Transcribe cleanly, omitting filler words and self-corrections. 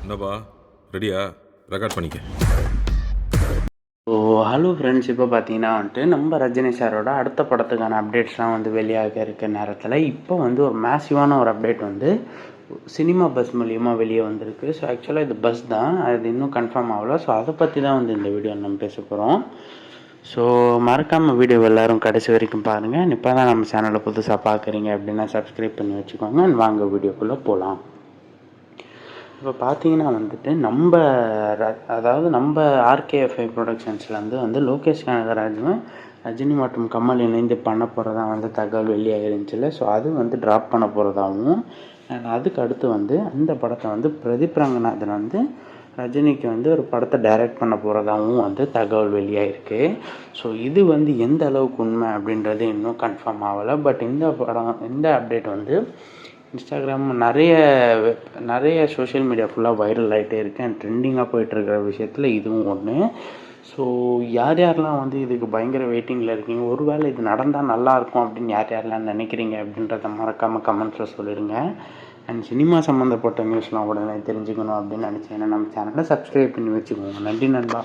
என்னப்பா ரெடியா? ரெக்கார்ட் பண்ணிக்க. ஸோ ஹலோ ஃப்ரெண்ட்ஸ், இப்போ பார்த்தீங்கன்னா நம்ம ரஜினி சாரோட அடுத்த படத்துக்கான அப்டேட்ஸ்லாம் வெளியாக இருக்க நேரத்தில் இப்போ ஒரு மேசிவான ஒரு அப்டேட் சினிமா பஸ் மூலியமாக வெளியே வந்திருக்கு. ஸோ ஆக்சுவலாக இது பஸ் தான், அது இன்னும் கன்ஃபார்ம் ஆகலை. ஸோ அதை பற்றி தான் இந்த வீடியோ நம்ம பேச போகிறோம். ஸோ மறக்காமல் வீடியோ எல்லோரும் கடைசி வரைக்கும் பாருங்கள். இப்போ தான் நம்ம சேனலை புதுசாக பார்க்குறீங்க அப்படின்னா சப்ஸ்கிரைப் பண்ணி வச்சுக்கோங்க. வாங்க வீடியோக்குள்ளே போகலாம். இப்போ பார்த்தீங்கன்னா நம்ம ஆர்கேஎஃப்ஐ ப்ரொடக்ஷன்ஸ்லேருந்து லோகேஷ் கனகராஜும் ரஜினி மற்றும் கமல் இணைந்து பண்ண போகிறதா தகவல் வெளியாக இருந்துச்சுல. ஸோ அது ட்ராப் பண்ண போகிறதாகவும், அதுக்கு அடுத்து அந்த படத்தை பிரதீப் ரங்கநாதன் ரஜினிக்கு ஒரு படத்தை டைரக்ட் பண்ண போகிறதாகவும் தகவல் வெளியாகிருக்கு. ஸோ இது எந்த அளவுக்கு உண்மை அப்படின்றது இன்னும் கன்ஃபார்ம் ஆகலை. பட் இந்த அப்டேட் இன்ஸ்டாகிராம் நிறைய சோஷியல் மீடியா ஃபுல்லாக வைரல் ஆகிட்டே இருக்குது. அண்ட் ட்ரெண்டிங்காக போயிட்டுருக்கிற விஷயத்தில் இதுவும் ஒன்று. ஸோ யாரெல்லாம் இதுக்கு பயங்கர வெயிட்டிங்கில் இருக்கீங்க, ஒருவேளை இது நடந்தால் நல்லாயிருக்கும் அப்படின்னு யாரெல்லாம் நினைக்கிறீங்க அப்படின்றத மறக்காமல் கமெண்ட்ஸில் சொல்லிடுங்க. அண்ட் சினிமா சம்மந்தப்பட்ட நியூஸ்லாம் உடனே தெரிஞ்சுக்கணும் அப்படின்னு நினச்சிங்கன்னா நம்ம சேனலை சப்ஸ்கிரைப் பண்ணி வச்சுக்கோங்க. நன்றி நண்பா.